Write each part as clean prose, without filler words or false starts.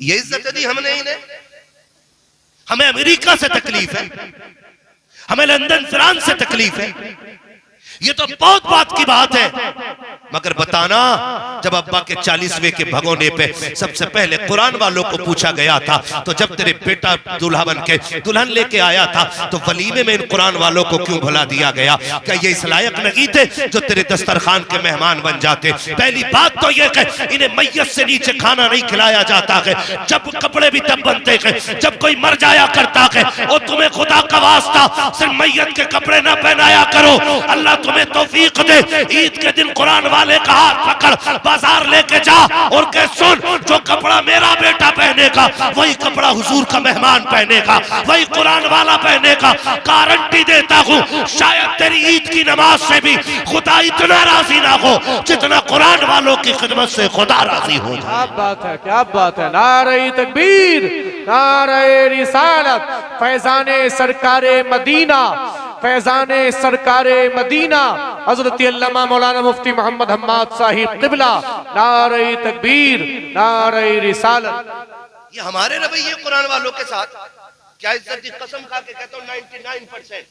ये इज्जत दी हमने इन्हें। हमें अमेरिका से तकलीफ है, हमें लंदन फ्रांस से तकलीफ है, ये तो बहुत बात की बात है। मगर बताना, जब अब्बा के 40वें के भगोने पे सबसे पहले कुरान वालों को पूछा गया था, तो जब तेरे बेटा दूल्हा बन के दुल्हन लेके आया था, तो वलीमे में इन कुरान वालों को क्यों भुला दिया गया? क्या ये इस लायक नहीं थे जो तेरे दस्तरखान के मेहमान बन जाते? पहली बात तो ये कि इन्हें मैयत से नीचे खाना नहीं खिलाया जाता है, जब कपड़े भी तब बनते हैं जब कोई मर जाया करता है। और तुम्हें खुदा का वास्ता सिर्फ मैयत के कपड़े ना पहनाया करो, अल्लाह तुम्हें तौफीक दे। ईद के दिन कुरान वाले का हाथ पकड़ बाजार लेके जा और कह, सुन, जो कपड़ा मेरा बेटा पहनेगा वही कपड़ा हुजूर का मेहमान पहनेगा, वही कुरान वाला पहनेगा। गारंटी देता हूँ शायद तेरी ईद की नमाज से भी खुदा इतना राजी ना हो जितना कुरान वालों की खिदमत से खुदा राजी हो। क्या बात है, क्या बात है। नारे तकबीर, नारे रिसालत, फैजाने सरकारे मदीना, फैजाने सरकारे मदीना हजरत अल्लामा मौलाना मुफ्ती मोहम्मद हम्माद साहिब क़िबला। नारे तकबीर, नारे रिसालत। ये हमारे रवैये कुरान वालों के साथ क्या इज्जत की कसम खा के कहता हूँ 99%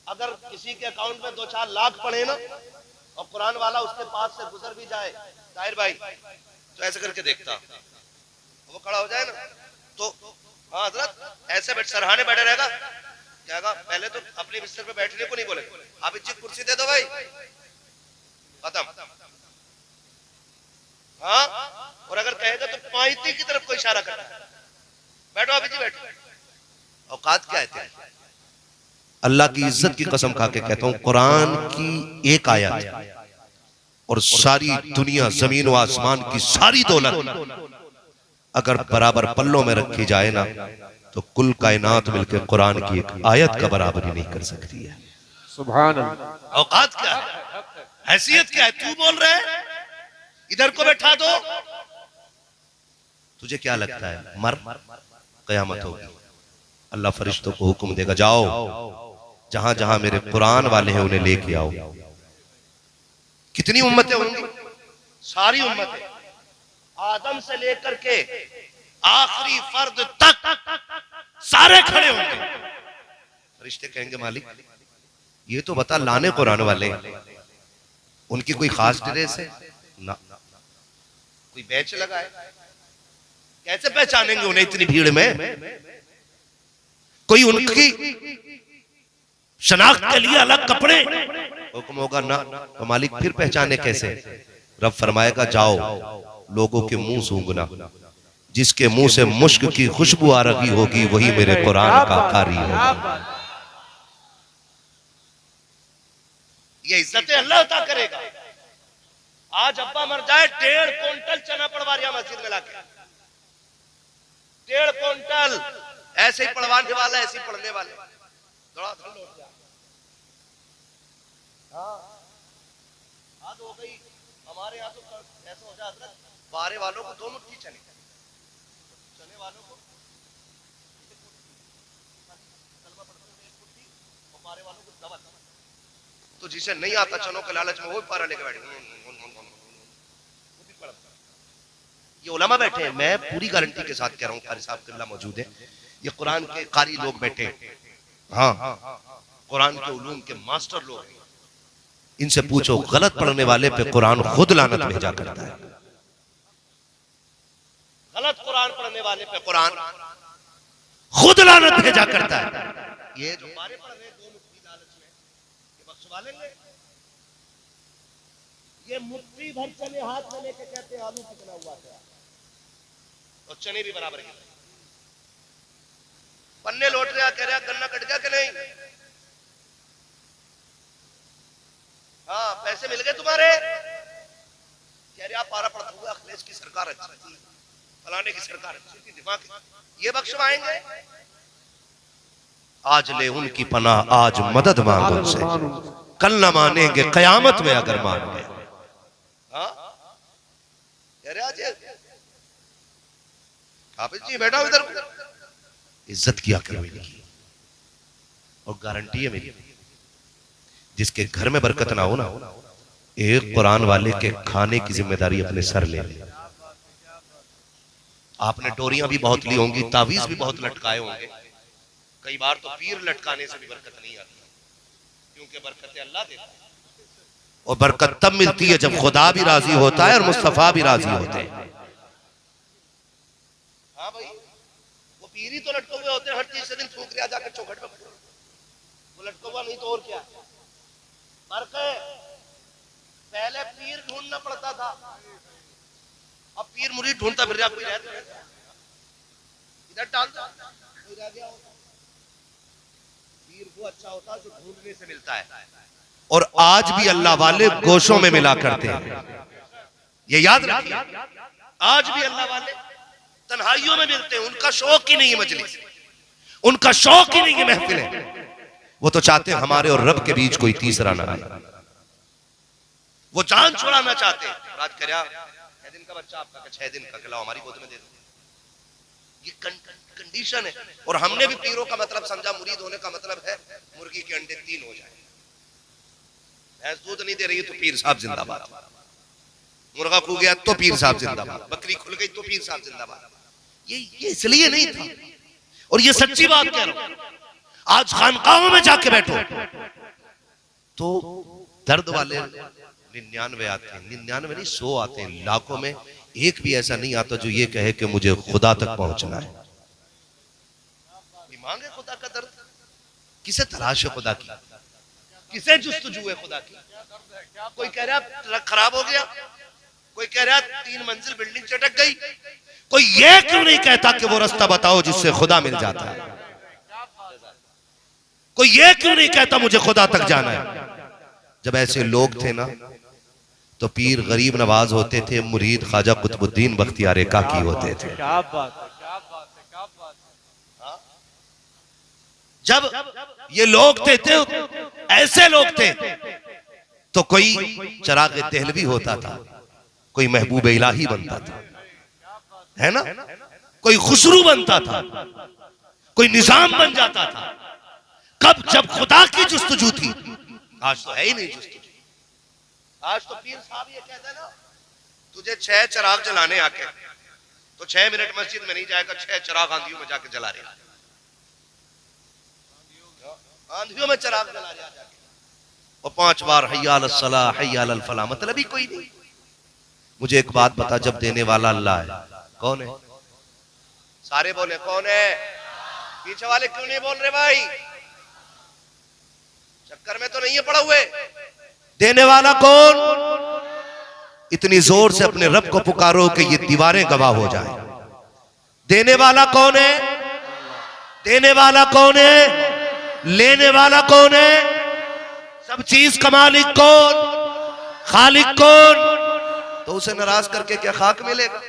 अगर किसी के अकाउंट में 2-4 लाख पड़े ना और कुरान वाला उसके पास से गुजर भी जाए ताहिर भाई, तो ऐसे करके देखता, वो खड़ा हो जाए ना तो हाँ हजरत ऐसे बैठ सरहाने बैठे रहेगा, कहेगा पहले तो अपने बिस्तर पे बैठने को नहीं बोले, आप इच्छी कुर्सी दे दो भाई, खत्म। हाँ, और अगर कहेगा तो पाइती की तरफ को इशारा करना, बैठो अभी जी बैठो। औकात क्या है? अल्लाह की इज्जत की कसम खा के कहता हूं, कुरान की एक आयत और सारी दुनिया जमीन व आसमान की सारी दौलत अगर बराबर पल्लों में रखी जाए ना, तो कुल कायनात मिलकर कुरान की एक आयत का बराबरी नहीं कर सकती है। सुभान अल्लाह। औकात क्या है, हैसियत क्या है? तू बोल रहे है इधर को बैठा दो, तुझे क्या लगता है मर कयामत होगी, अल्लाह फरिश्तों को हुक्म देगा, जाओ जहां जहां मेरे कुरान वाले हैं उन्हें लेके आओ। कितनी उम्मतें होंगी? सारी उम्मतें, आदम से लेकर के आखिरी फर्द तक सारे खड़े होंगे। फरिश्ते कहेंगे मालिक ये तो बता, लाने कुरान वाले उनकी कोई खास ड्रेस है ना, कोई बैच लगा है, कैसे पहचानेंगे उन्हें इतनी भीड़ में? कोई उनकी शनाख्त के लिए अलग कपड़े? हुक्म होगा ना, तो मालिक फिर पहचाने कैसे? रब फरमाएगा जाओ लोगों के मुंह सूंघना, जिसके मुंह से मुश्क की खुशबू आ रही होगी वही मेरे कुरान का कारी होगा। ये इज्जतें अल्लाह अता करेगा। आज अब्बा मर जाए 1.5 क्विंटल चना पड़वा रिया मस्जिद में लाके, 1.5 क्विंटल, ऐसे ही पढ़वाने वाला ऐसे ही पढ़ने वाले थोड़ा आज हो गई। हमारे यहाँ तो ऐसा हो जाता, बारे वालों को 2 मुट्ठी चने, चने वालों को और बारे वालों को डबल। तो जिसे नहीं आता चनों के लालच में वो भी पारा लेके बैठे। ये उलमा बैठे हैं, मैं पूरी गारंटी के साथ कह रहा हूँ, कारी साहब किल्ला मौजूद है, ये कुरान के कारी लोग बैठे हैं, हाँ कुरान के उलूम के मास्टर लोग हैं। इनसे पूछो गलत पढ़ने वाले पे कुरान खुद लानत भेजा करता है। गलत कुरान पढ़ने वाले पे कुरान खुद लानत भेजा करता है। ये जो हमारे पढ़ रहे 2 मुट्ठी लालच में ये बख्शवा लेंगे। ये मुट्ठी भर चने हाथ में लेके कहते हैं आलू कितना हुआ था, और चने भी बराबर के पन्ने लौट रहा, कह रहा गन्ना कट गया कि नहीं? हाँ पैसे मिल गए तुम्हारे? कह रहे आप पारा पड़ता हुआ अखिलेश की सरकार अच्छी थी, फलाने की सरकार अच्छी थी, दिमाग ये बख्शवाएंगे। आज ले उनकी पनाह, आज मदद मांग उनसे, कल न मानेंगे कयामत में अगर मान गए। हाँ कह रहे आज हाफिज जी बैठा इधर, इज्जत किया करो इनकी, और गारंटी है मेरी, जिसके घर में बरकत ना हो ना, एक कुरान वाले के खाने की जिम्मेदारी अपने सर ले ले। आपने डोरियां भी बहुत ली होंगी, तावीज भी बहुत लटकाए होंगे। कई बार तो पीर लटकाने से भी बरकत नहीं आती, क्योंकि बरकत अल्लाह देता है, और बरकत तब मिलती है जब खुदा भी राजी होता है और मुस्तफा भी राजी होते हैं। हाँ भाई, वो पीर ही तो लटके हुए होते हैं, हर तीसरे दिन फूक दिया जाकर चौखट में, वो लटका हुआ नहीं तो और क्या। फर्क है, पहले पीर ढूंढना पड़ता था, अब पीर मुरीद ढूंढता फिर रहा, कोई रहता है इधर डाल दो, कोई रह गया होता। पीर वो अच्छा होता जो ढूंढने से मिलता है, और आज भी अल्लाह वाले गोशों में मिला करते हैं, ये याद रखिए। आज भी अल्लाह वाले तन्हाइयों में मिलते हैं, उनका शौक ही नहीं है मजलिस, उनका शौक ही नहीं है महफिलें। वो तो चाहते हैं हमारे और रब के बीच कोई तीसरा ना आए, वो जान छुड़ाना चाहते हैं। राज कर्या 6 दिन का बच्चा आपका, 6 दिन का खिलाओ, हमारी गोद में दे दो, ये कंडीशन है। और हमने भी पीरों का मतलब समझा, मुरीद होने का मतलब है मुर्गी के अंडे 3 हो जाए। भैंस दूध नहीं दे रही है तो पीर साहब जिंदाबाद, मुर्गा खो गया तो पीर साहब जिंदाबाद, बकरी खुल गई तो पीर साहब जिंदाबाद। ये इसलिए नहीं था, और ये सच्ची बात कह रहा हूं। आज खानकाहों में जाके बैठो तो दर्द वाले 99 आते हैं, 99 नहीं 100 आते हैं, लाखों में एक भी ऐसा नहीं आता जो ये कहे कि मुझे खुदा तक पहुंचना है। मांगे खुदा का दर्द, किसे तलाश है खुदा की, किसे जुस्तजू है खुदा की। कोई कह रहा ट्रक खराब हो गया, कोई कह रहा 3 मंजिल बिल्डिंग चटक गई, कोई ये क्यों नहीं कहता कि वो रास्ता बताओ जिससे खुदा मिल जाता है। कोई ये क्यों नहीं कहता मुझे खुदा तक जाना है। जब ऐसे लोग थे ना तो पीर गरीब नवाज होते थे, मुरीद ख्वाजा कुतुबुद्दीन बख्तियार काकी होते थे। क्या बात है, क्या बात है, क्या बात है। जब ये लोग थे ऐसे लोग थे तो कोई चराग देहलवी होता था, कोई महबूब इलाही बनता था, है ना, कोई खुसरू बनता था, कोई निजाम बन जाता था। कब? जब खुदा की जुस्तजू थी। आज तो है ही नहीं जुस्तजू। आज तो पीर साहब ये कहते हैं ना, तुझे 6 चिराग जलाने आके तो 6 मिनट मस्जिद में नहीं जाएगा, 6 चिराग आंधियों में जाके जला रहे, आंधियों में चिराग जला रहे जाके, और 5 बार हय्या अलस सलाह हय्या अलल फलाह, मतलब ही कोई नहीं। मुझे एक बात बता, जब देने वाला अल्लाह है, कौन है? सारे बोले कौन है, पीछे वाले क्यों नहीं बोल रहे भाई? चक्कर में तो नहीं है पड़ा हुए। देने वाला कौन? इतनी जोर से अपने रब को पुकारो कि ये दीवारें गवाह हो जाए। देने वाला कौन है? देने वाला कौन है? लेने वाला कौन है? सब चीज का मालिक कौन? खालिक कौन? तो उसे नाराज करके क्या खाक मिलेगा?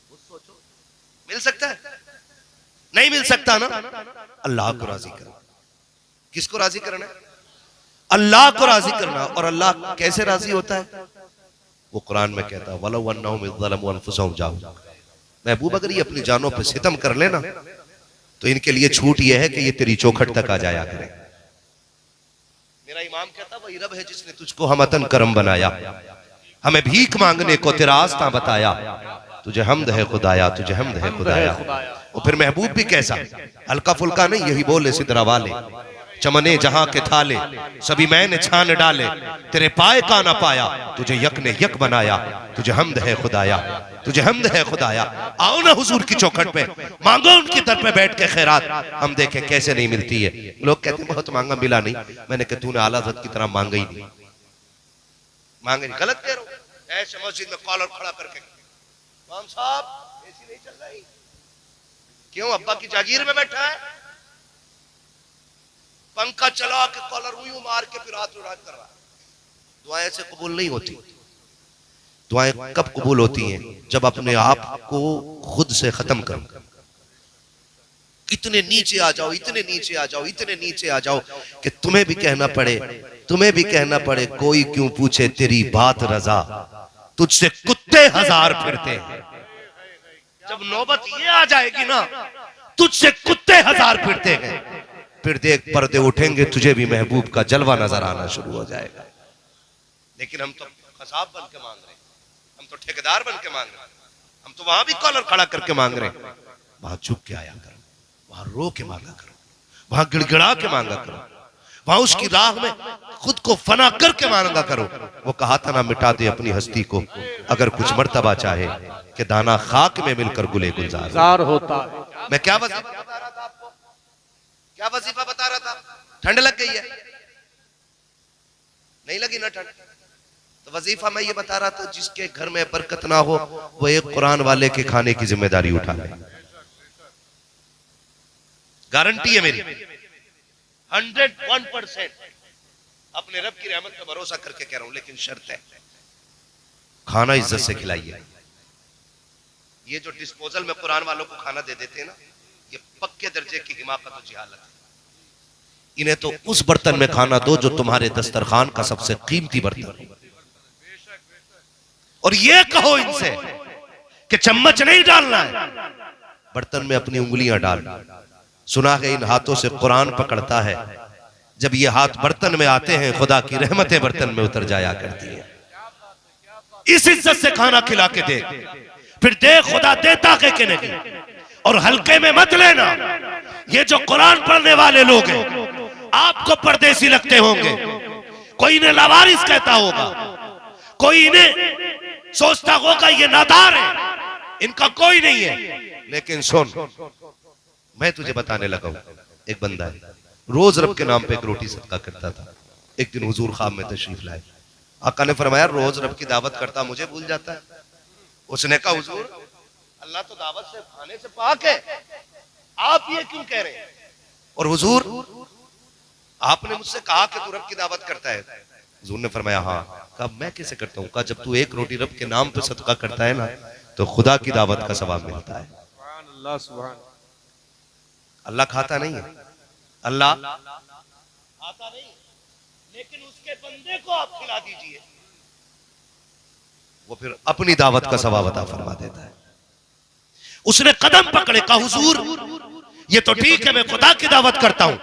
सोचो, मिल सकता है? नहीं मिल सकता ना। अल्लाह को राजी करना। किसको राजी करना है? अल्लाह को राजी करना। और अल्लाह कैसे राजी होता है? वो कुरान में कहता है वलौ अन्नहुम इज़्ज़लमू अनफुसहुम जाओ, महबूब अगर ये अपनी जानों पर सितम कर लेना तो इनके लिए छूट ये है कि ये तेरी चौखट तक आ जाया करे। मेरा इमाम कहता वही रब है जिसने तुझको हमतन करम बनाया, हमें भीख मांगने को तेरा आस्था बताया, तुझे हमद है खुदाया, तुझे हमद है खुदाया। और फिर महबूब भी कैसा, हल्का फुल्का नहीं, यही बोले सिदरा वाले चमने जहां के थाले सभी मैंने छान डाले, तेरे पाए का ना पाया, तुझे यक ने यक बनाया, तुझे हमद है खुदाया, तुझे हमद है खुदाया। आओ ना हुजूर की चौखट पे, मांगो उनकी दर पे बैठ के खैरात, हम देखें कैसे नहीं मिलती है। लोग कहते हैं बहुत मांगा मिला नहीं, मैंने कहा तूने आला हज़रत की तरह मांगा ही नहीं, मांगे नहीं। गलत कह रहे हो। ऐसे मस्जिद में कॉलर खड़ा करके, इमाम साहब ऐसी नहीं चल रही, क्यों? अब्बा की जागीर में बैठा है, पंखा चला के कॉलर यूं मार के फिर हाथ उड़ा कर रहा है। दुआएं ऐसे कबूल नहीं होती। दुआएं कब कबूल होती हैं? जब अपने आप को खुद से खत्म करो। इतने नीचे आ जाओ, इतने नीचे आ जाओ, इतने नीचे आ जाओ कि तुम्हें भी कहना पड़े, तुम्हें भी कहना पड़े कोई क्यों पूछे तेरी बात रजा, तुझसे कुत्ते 1000 फिरते हैं। जब नौबत ये आ जाएगी ना, तुझसे कुत्ते 1000 फिरते हैं, फिर देख पर्दे उठेंगे, तुझे भी महबूब का जलवा नजर आना शुरू हो जाएगा। लेकिन हम तो कसाब बन के मांग रहे हैं, हम तो ठेकेदार बन के मांग रहे हैं। हम तो वहां भी कॉलर खड़ा करके मांग रहे हैं, वहां झुक के आया करो, वहां रो के मांगा करो, वहां गिड़गिड़ा के मांगा करो, वहां उसकी राह में खुद को फना करके मांगा करो। वो कहा था ना, मिटा दे अपनी हस्ती को अगर कुछ मर्तबा चाहे कि दाना खाक में मिलकर गुले गुलजार होता है। मैं क्या वजीफा बता रहा था आपको, क्या वजीफा बता रहा था? ठंड लग गई है? नहीं लगी ना ठंड? तो वजीफा मैं ये बता रहा था, जिसके घर में बरकत ना हो वो एक कुरान वाले के खाने की जिम्मेदारी उठा ले। गारंटी है मेरी, 101% अपने रब की रहमत पर भरोसा करके कह रहा हूं। लेकिन शर्त है, खाना इज्जत से खिलाइए। ये जो डिस्पोजल में कुरान वालों को खाना दे देते हैं ना, ये पक्के दर्जे की हिमाकत और जिहालत है। इन्हें तो उस बर्तन में खाना दो जो तुम्हारे दस्तरखान का सबसे कीमती बर्तन हो, और ये कहो इनसे कि चम्मच नहीं डालना है, बर्तन में अपनी उंगलियां डाल। सुना है इन हाथों से कुरान पकड़ता है, जब ये हाथ बर्तन में आते हैं खुदा की रहमतें बर्तन में उतर जाया करती है। इस इज्जत से खाना खिला के दे, फिर दे खुदा देता के नहीं। और हल्के में मत लेना। ये जो कुरान पढ़ने वाले लोग हैं आपको परदेसी लगते होंगे, कोई इन्हें लावारिस कहता होगा, कोई इन्हें सोचता होगा ये नादार है, इनका कोई नहीं है। लेकिन सुन, मैं तुझे बताने लगा हूं, एक बंदा है रोज रब के नाम पे एक रोटी सदका करता था। एक दिन हुजूर ख्वाब में तशरीफ लाए, आका ने फरमाया रोज रब की दावत करता मुझे भूल जाता है। उसने कहा हुजूर अल्लाह तो दावत से खाने से पाक है, आप ये क्यों कह रहे हैं? और हुजूर आपने मुझसे कहा कि तू रब की दावत करता है। हुजूर ने फरमाया हाँ। कहा मैं कैसे करता हूँ? कहा जब तू एक रोटी रब के नाम पे सदका करता है ना, तो खुदा की दावत का सवाब मिलता है। अल्लाह खाता नहीं है, अल्लाह खाता नहीं, लेकिन उसके बंदे को आप खिला दीजिए, वो फिर अपनी दावत का सवाब अता फरमा देता है। उसने कदम पकड़े, कहा हुजूर ये तो ठीक है मैं खुदा की दावत करता हूं,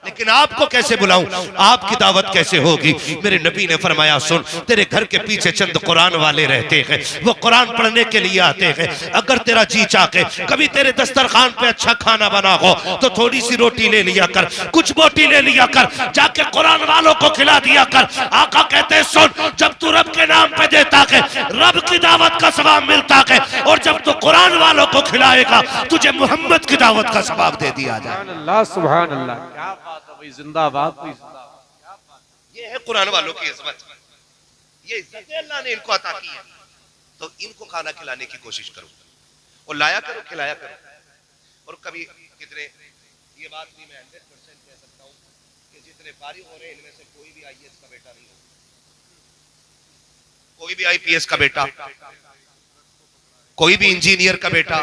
लेकिन आपको कैसे बुलाऊं, आपकी दावत कैसे होगी? मेरे नबी ने फरमाया सुन, तेरे घर के पीछे चंद कुरान वाले रहते हैं, वो कुरान पढ़ने के लिए आते हैं। अगर तेरा जी चाहे कभी तेरे दस्तरखान पे अच्छा खाना बना हो तो थोड़ी सी रोटी ले लिया कर, कुछ बोटी ले लिया कर, जाके कुरान वालों को खिला दिया कर। आका कहते हैं सुन, जब तू रब के नाम पे देता है रब की दावत का सवाब मिलता है, और जब तू कुरान वालों को खिलाएगा तुझे मोहम्मद की दावत का सवाब दे दिया जाए। सुभान अल्लाह, क्या बात है भाई, जिंदाबाद। ये है कुरान वालों की इज्जत, ये इज्जत अल्लाह ने इनको अता की है। तो इनको खाना खिलाने की कोशिश करो और लाया करो, खिलाया करो। और कभी कितने, ये बात भी मैं 100% कह सकता हूँ कि जितने फारिग हो रहे हैं इनमें से कोई भी आईएएस का बेटा नहीं है, कोई भी आईपीएस का बेटा, कोई भी इंजीनियर का बेटा,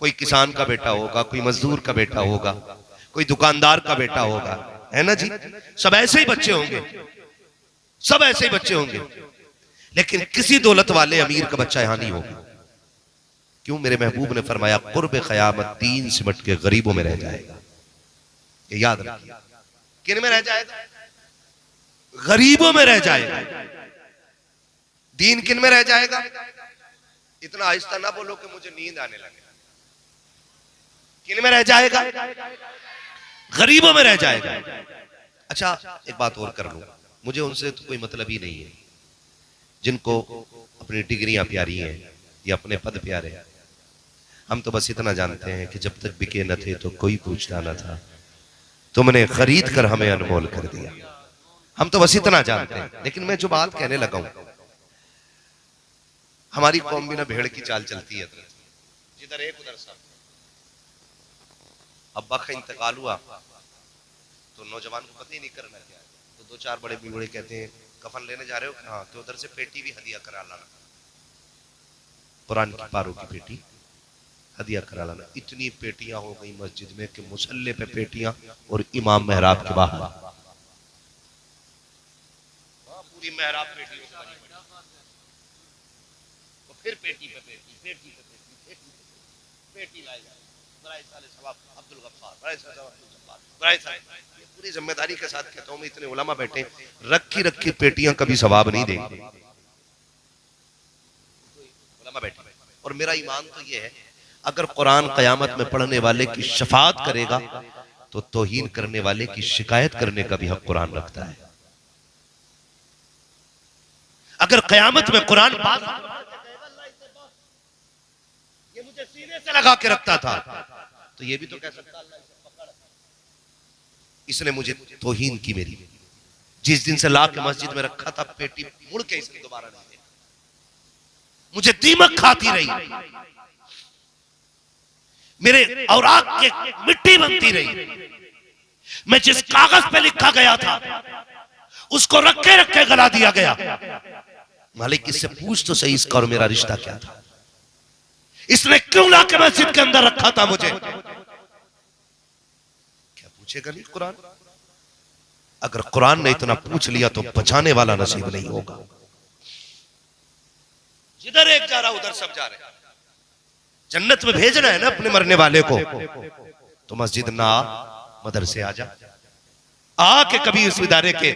कोई किसान का बेटा होगा, कोई मजदूर का बेटा होगा, कोई दुकानदार का बेटा होगा, है ना जी? सब ऐसे ही बच्चे होंगे, सब ऐसे ही बच्चे होंगे, लेकिन किसी दौलत वाले अमीर का बच्चा यहां नहीं होगा। क्यों? मेरे महबूब ने फरमाया कुर्ब क़यामत दीन सिमट के गरीबों में रह जाएगा। ये याद रखिए, किन में रह जाएगा? गरीबों में रह जाएगा। दीन किन में रह जाएगा? इतना आहिस्ता ना बोलो कि मुझे नींद आने लगे। किन में रह जाएगा? गरीबों में रह जाएगा। अच्छा एक बात और कर लूं, मुझे उनसे तो कोई मतलब ही नहीं है जिनको अपनी डिग्रियां प्यारी हैं या अपने पद प्यारे हैं। हम तो बस इतना जानते हैं कि जब तक बिके न थे तो कोई पूछता न था, तुमने खरीद कर हमें अनमोल कर दिया। हम तो बस इतना जानते हैं। लेकिन मैं जो बात कहने लगा हूं, हमारी कौम भी ना भेड़ की चाल चलती है, जिधर एक उधर सब। अब्बा का इंतकाल हुआ तो नौजवान को पता ही नहीं करना क्या है, तो दो चार बड़े बूढ़े कहते हैं कफन लेने जा रहे हो? हाँ। तो उधर से पेटी भी हदिया करा लाना, कुरान की पारों की पेटी हदिया करा लाना। इतनी पेटियां हो गई मस्जिद में कि मुसल्ले पे पेटियां और इमाम मेहराब के बाहर पूरी मेहराब पेटियों से भरी पड़ी। तो फिर पेटी पे पेटी, पेटी पे पेटी, पेटी लाई जाए। अब्दुल गफ्फार, पूरी जिम्मेदारी के साथ कहता हूं मैं, इतने उलमा बैठे, रखी रखी पेटियां कभी सवाब नहीं देंगे। उलमा बैठे और और मेरा ईमान तो यह है, अगर कुरान कयामत में पढ़ने वाले की शफाअत करेगा तो तौहीन करने वाले की शिकायत करने का भी हक कुरान रखता है। अगर कयामत में कुरान ये मुझे सीने से लगा के रखता था तो ये भी तो कह सकता है इसने मुझे तौहीन की मेरी, जिस दिन से ला के मस्जिद में रखा था पेटी मुड़ के इसने दोबारा नहीं देखा, मुझे दीमक खाती रही, मेरे औराक के मिट्टी बनती रही, मैं जिस कागज पे लिखा गया था उसको रखे रखे गला दिया गया। मालिक इससे पूछ तो सही इसका और मेरा रिश्ता क्या था, इसने क्यों ला के मस्जिद के अंदर रखा था मुझे? क्या पूछेगा नहीं कुरान? अगर कुरान ने इतना पूछ लिया तो बचाने वाला नसीब नहीं होगा। जिधर एक जा रहा उधर सब जा रहे। जन्नत में भेजना है ना अपने मरने वाले को, तो मस्जिद ना मदरसे आ जा, आके कभी इस इदारे के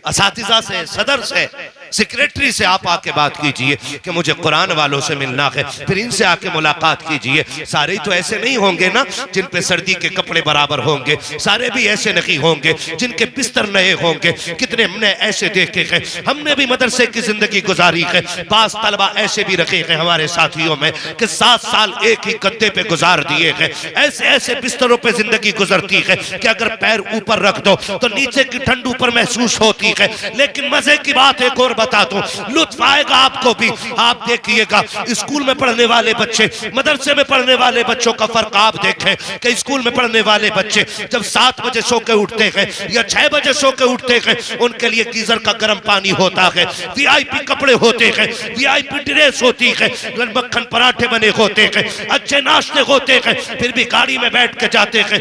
असातिज़ा से, सदर से, सेक्रेटरी से आप आके बात कीजिए कि मुझे कुरान वालों से मिलना है, फिर इनसे आके मुलाकात कीजिए। सारे तो ऐसे नहीं होंगे ना जिन पे सर्दी के कपड़े बराबर होंगे, सारे भी ऐसे नहीं होंगे जिनके बिस्तर नए होंगे। कितने हमने ऐसे देखे हैं, हमने भी मदरसे की जिंदगी गुजारी है। पास तलबा ऐसे भी रखे हैं हमारे साथियों में कि 7 साल एक ही गद्दे पे गुजार दिए हैं। ऐसे ऐसे बिस्तरों पे जिंदगी गुजरती है कि अगर पैर ऊपर रख दो तो नीचे की ठंड ऊपर महसूस होती है। लेकिन मजे की बात एक और बता दूं, लुत्फ आएगा आपको भी। आप देखिएगा स्कूल में पढ़ने वाले बच्चे, मदरसे में पढ़ने वाले बच्चों का फर्क आप देखें कि स्कूल में पढ़ने वाले बच्चे जब 7 बजे सो के उठते हैं या 6 बजे सो के उठते हैं, उनके लिए गीजर का गर्म पानी होता है, VIP कपड़े होते हैं, VIP ड्रेस होती है, मक्खन पराठे बने होते हैं, अच्छे नाश्ते होते हैं, फिर भी गाड़ी में बैठ के जाते हैं।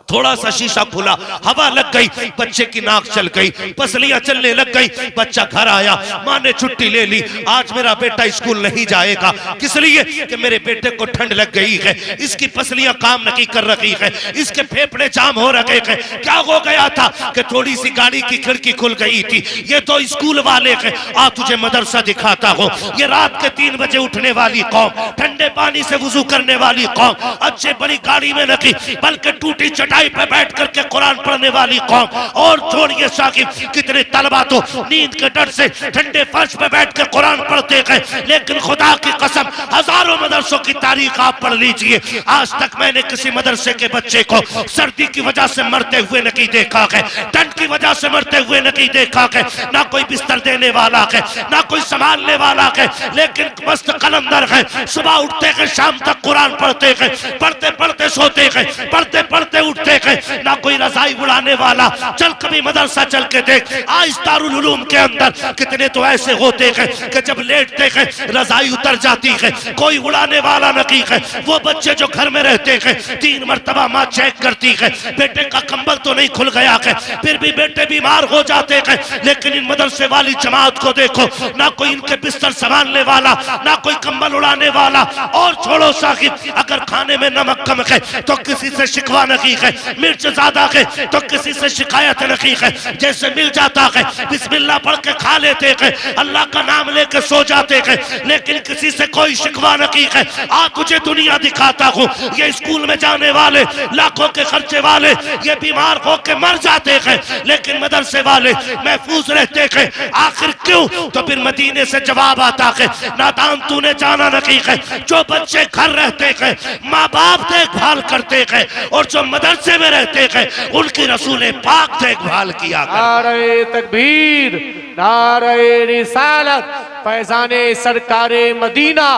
थोड़ा सा शीशा खुला, हवा लग गई, बच्चे की नाक चल गई, पसलियां चलने लग गई। बच्चा घर आया, माँ ने छुट्टी ले ली, आज मेरा बेटा स्कूल नहीं जाएगा। किस लिए? कि मेरे बेटे को ठंड लग गई है, इसकी पसलियां काम नहीं कर रही है, इसके फेफड़े जाम हो रखे हैं। क्या हो गया था कि थोड़ी सी गाड़ी की खिड़की खुल गई थी। ये तो स्कूल वाले हैं, आ तुझे मदरसा दिखाता हो। ये रात के 3 बजे उठने वाली कौम, ठंडे पानी से वुजू करने वाली कौम, अच्छे बड़ी गाड़ी में नहीं बल्कि टूटी चटाई पे बैठ करके कुरान पढ़ने वाली कौम। और छोड़िए साकिब, कितने तलबा तो नींद के डर से ठंडे फर्श पे बैठ कर कुरान पढ़ते हैं। लेकिन खुदा की कसम, हजारों मदरसों की तारीख आप पढ़ लीजिए, आज तक मैंने किसी मदरसे के बच्चे को सर्दी की वजह से मरते हुए नहीं देखा है, ठंड की वजह से मरते हुए नहीं देखा है। ना कोई बिस्तर देने वाला है, ना कोई संभालने वाला है, लेकिन मस्त कलंदर है। सुबह उठते हैं, शाम तक कुरान पढ़ते हैं, पढ़ते पढ़ते सोते हैं, पढ़ते पढ़ते उठते हैं। ना कोई रजाई उड़ाने वाला। चल कभी मदरसा चल के देख, आज दारुल उलूम के अंदर कितने तो ऐसे होते हैं कि जब लेटते हैं रजाई उतर जाती है, कोई उड़ाने वाला नहीं है। वो बच्चे जो घर में रहते हैं, 3 मरतबा माँ चेक करती है, बेटे का कंबल तो नहीं खुल गया है, फिर भी बेटे बीमार हो जाते हैं। लेकिन इन मदरसे वाली जमात को देखो, ना कोई इनके बिस्तर संभालने वाला, ना कोई कंबल उड़ाने वाला। और छोड़ो साकिब, अगर खाने में नमक कम है तो किसी से शिकवा नहीं है, मिर्च ज्यादा है तो किसी से शिकायत नहीं है। जैसे मिल जाता है बिस्मिल्लाह पढ़ के खा लेते हैं, अल्लाह का नाम लेकर सो जाते हैं, लेकिन किसी से कोई शिकवा नहीं है। आज तुझे दुनिया दिखाता हूँ, ये स्कूल में जाने वाले, लाखों के खर्चे वाले, ये बीमार होकर मर जाते हैं, लेकिन मदरसे वाले महफूज रहते हैं। आखिर क्यों? तो फिर मदीने से जवाब आता है, नादान तूने जाना नहीं है, जो बच्चे घर रहते हैं माँ बाप देखभाल करते हैं, और जो मदरसे में रहते हैं उनकी रसूल पाक देखभाल किया। नारे तकबीर, नारे रिसालत, फैजाने सरकारे मदीना,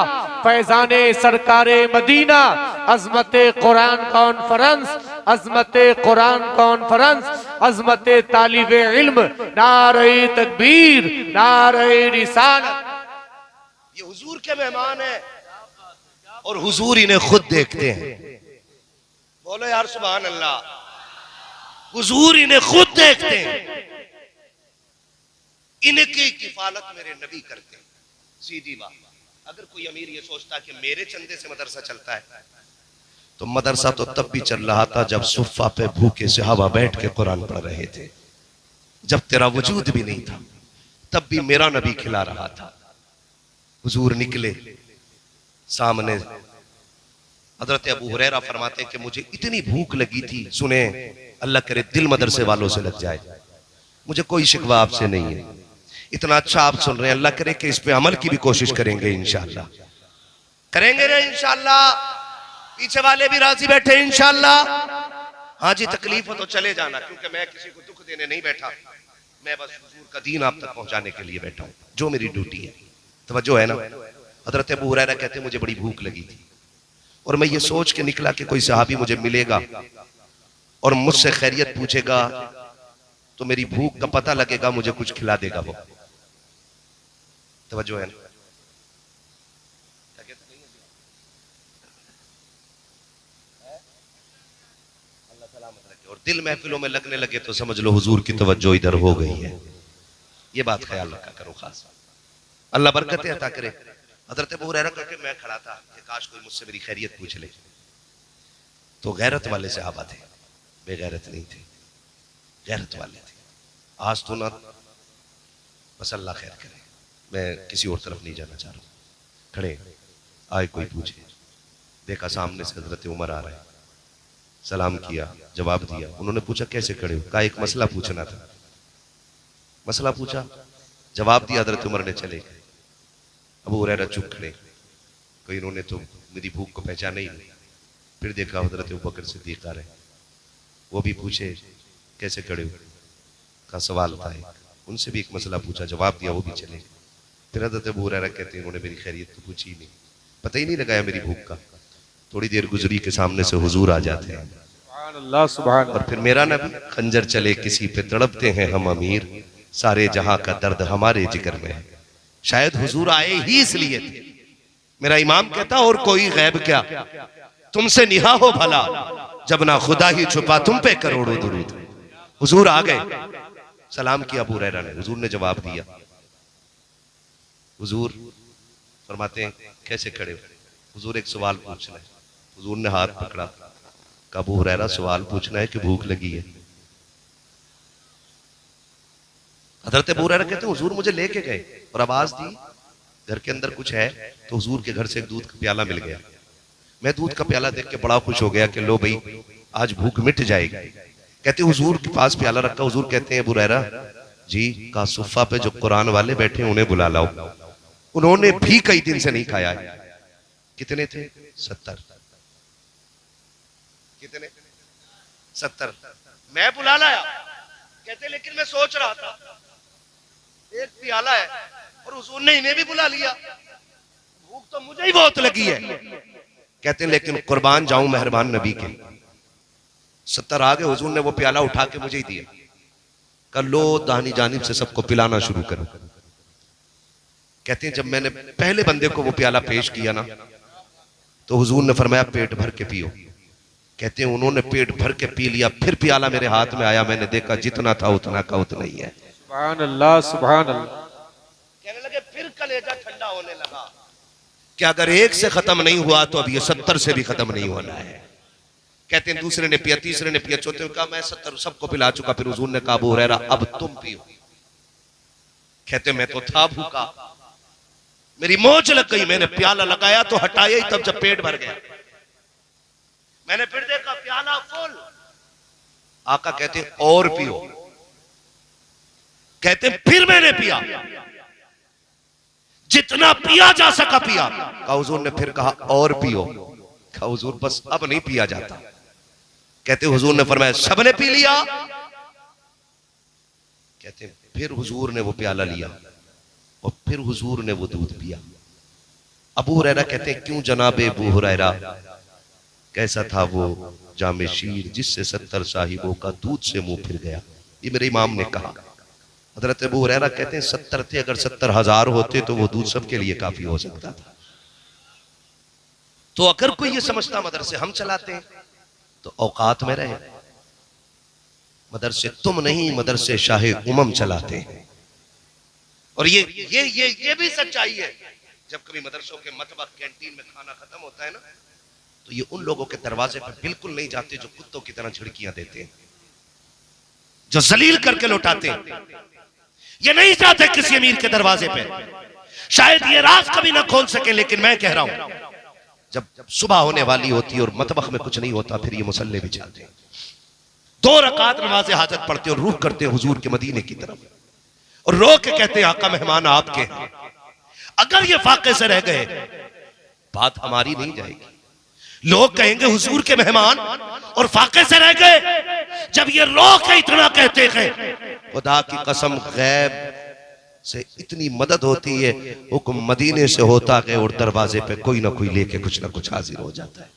फैजाने सरकारे मदीना, अजमते कुरान कॉन्फ्रेंस, अजमते कुरान कॉन्फ्रेंस, अजमते तालिबे इल्म, नारे तकबीर, नारे रिसालत। ये हुजूर के मेहमान है और हुजूर इन्हें खुद देखते हैं। बोलो यार सुभान अल्लाह। हुजूर इन्हें खुद देखते हैं, इनकी किफालत मेरे नबी करते हैं। सीधी बात, अगर कोई अमीर ये सोचता कि मेरे चंदे से मदरसा चलता है, तो मदरसा तो तब भी चल रहा था जब सुफ़ा पे भूखे सहाबा बैठ के कुरान पढ़ रहे थे। जब तेरा वजूद भी नहीं था तब भी मेरा नबी खिला रहा था। हुजूर निकले, सामने हजरत अबू हुरैरा फरमाते हैं कि मुझे इतनी भूख लगी थी, सुने अल्लाह करे दिल मदरसे वालों से लग जाए, मुझे कोई शिकवा आपसे नहीं है, इतना अच्छा आप सुन रहे हैं, अल्लाह करे कि इस पे अमल की भी कोशिश करेंगे इंशाअल्लाह, करेंगे ना इंशाअल्लाह, पीछे वाले भी राजी बैठे इंशाअल्लाह। हाँ जी, तकलीफ हो तो चले जाना, क्योंकि मैं किसी को दुख देने नहीं बैठा, मैं बस हुजूर का दीन आप तक पहुंचाने के लिए बैठा हूं, जो मेरी ड्यूटी है। तवज्जो है ना। हजरत अबू हुरैरा कहते हैं मुझे बड़ी भूख लगी थी और मैं ये सोच के निकला कि कोई सहाबी मुझे मिलेगा और मुझसे खैरियत पूछेगा तो मेरी भूख का पता लगेगा, मुझे कुछ खिला देगा वो। तवज्जो है ना। अल्लाह सलामत रखे। और दिल महफिलों में लगने लगे तो समझ लो हुजूर की तवज्जो इधर हो गई है। ये बात ख्याल रखा करो खास। अल्लाह बरकतें अता करे। हजरत अबू हुरैरा करके मैं खड़ा था कि काश कोई मुझसे मेरी खैरियत पूछ ले। तो गैरत वाले सहाबा थे, बेगैरत नहीं थे, गैरत वाले थे। आज तो ना, बस अल्लाह खैर करे, मैं किसी और तरफ नहीं जाना चाह रहा हूं। खड़े आए, कोई पूछे, देखा सामने से हजरत उमर आ रहे हैं, सलाम किया, जवाब दिया। उन्होंने पूछा कैसे खड़े हो? कहा एक मसला पूछना था। मसला पूछा, जवाब दिया, हजरत उमर ने चले गए। अबू हुरैरा चुप खड़े, कोई इन्होंने तो मेरी भूख को पहचाना ही नहीं। फिर देखा हजरत अबू बकर सिद्दीक आ रहे, वो भी पूछे कैसे खड़े हो? का सवाल था, उनसे भी एक मसला पूछा, जवाब दिया, वो भी चले गए। फिर हजरत अबू हुरैरा कहते हैं उन्होंने मेरी खैरियत तो पूछी ही नहीं, पता ही नहीं लगाया मेरी भूख का। थोड़ी देर गुजरी के सामने से हुजूर आ जाते हैं, और फिर मेरा नबी, खंजर चले किसी पे तड़पते हैं हम अमीर, सारे जहां का दर्द हमारे जिगर में है। शायद हुजूर आए ही इसलिए थे। मेरा इमाम कहता और कोई गैब क्या, तुमसे निहा हो भला, जब ना खुदा ही छुपा तुम पे करोड़ों दुरूद। हुजूर आ गए, सलाम किया अबू हुरैरा ने, हुजूर ने जवाब दिया। हुजूर फरमाते हैं कैसे खड़े हो? हुजूर एक सवाल पूछना है। हुजूर ने हाथ पकड़ा, कहा अबू हुरैरा सवाल पूछना है कि भूख लगी है? हजरत अबू हुरैरा कहते हैं हुजूर मुझे लेके गए और आवाज दी घर के अंदर कुछ है, तो हुजूर के घर से एक दूध का प्याला मिल गया। मैं दूध का प्याला देख के बड़ा खुश हो गया कि लो भाई आज भूख मिट जाएगी। कहते हुजूर के पास प्याला रखा, हुजूर कहते हैं अबू हुरैरा जी का सुफ़ा पे जो कुरान वाले बैठे उन्हें बुला लाओ, उन्होंने भी कई दिन से नहीं खाया है। कितने थे? 70। कितने? 70। मैं बुला लाया। कहते लेकिन मैं सोच रहा था एक प्याला है और हुजूर ने इन्हें भी बुला लिया, भूख तो मुझे ही बहुत लगी है। कहते लेकिन कुर्बान जाऊं मेहरबान नबी के, 70 आ गए, हुजूर ने वो प्याला उठा के मुझे ही दिया, कल लो दाहिनी जानिब से सबको पिलाना शुरू करो। कहते हैं जब मैंने पहले बंदे को वो प्याला पेश किया ना, तो हुजूर ने फरमाया पेट भर के पियो। कहते हैं उन्होंने पेट भर के पी लिया, फिर प्याला मेरे हाथ में आया, मैंने देखा जितना था उतना का उतना ही है। सुभान अल्लाह, सुभान अल्लाह। कहने लगे फिर कलेजा ठंडा होने लगा कि अगर एक से खत्म नहीं हुआ तो अब ये 70 से भी खत्म नहीं होना है। कहते हैं दूसरे ने पिया, तीसरे ने पिया, चौथे ने कहा मैं 70 सबको पिला चुका। फिर हुजूर ने कहा अबू हुरैरा अब तुम पियो। कहते मैं तो था भूखा, मेरी मौज लग गई, मैंने प्याला लगाया तो हटाया ही तब जब पेट भर गया। मैंने फिर देखा प्याला फुल। आका कहते और पियो। कहते फिर मैंने पिया, जितना पिया जा सका पिया। कहा हुजूर ने फिर कहा और पियो। कहा हुजूर बस अब नहीं पिया जाता। कहते हुजूर ने फरमाया सबने पी लिया। कहते फिर हुजूर ने वो प्याला लिया और फिर हुजूर ने वो दूध पिया। अबू हुरैरा कहते हैं क्यों जनाबे अबू हुरैरा, कैसा था वो जामे शीर जिससे 70 साहिबों का दूध से मुंह फिर गया। ये मेरे इमाम ने कहा। हजरत अबू हुरैरा कहते हैं 70 थे, अगर 70,000 होते तो वो दूध सबके लिए काफी हो सकता था। तो अगर कोई ये समझता मदरसे हम चलाते हैं तो औकात में रहे। मदरसे तुम नहीं, मदरसे शाहे उमम चलाते हैं। और ये भी सच्चाई है। जब कभी मदरसों के मतबा कैंटीन में खाना खत्म होता है ना, तो ये उन लोगों के दरवाजे पर बिल्कुल नहीं जाते जो कुत्तों की तरह झिड़कियां देते हैं, जो जलील करके लौटाते हैं। ये नहीं जाते किसी अमीर के दरवाजे पे। शायद ये राज कभी ना खोल सके, लेकिन मैं कह रहा हूं जब सुबह होने वाली होती है और मतबख में कुछ नहीं होता, फिर ये मुसल्ले बिछाते हैं, 2 रकात नमाज हाजत पढ़ते और रूह करते हैं हुजूर के मदीने की तरफ, और रो के कहते हैं आका मेहमान आपके हैं। अगर ये फाके से रह गए, बात हमारी नहीं जाएगी। लोग कहेंगे हुजूर के मेहमान और फाके से रह गए। जब ये रो के इतना कहते हैं, खुदा की कसम गैब से इतनी मदद होती है, हुक्म मदीने से होता है और दरवाजे पे कोई ना कोई लेके कुछ ना कुछ हाजिर हो जाता है।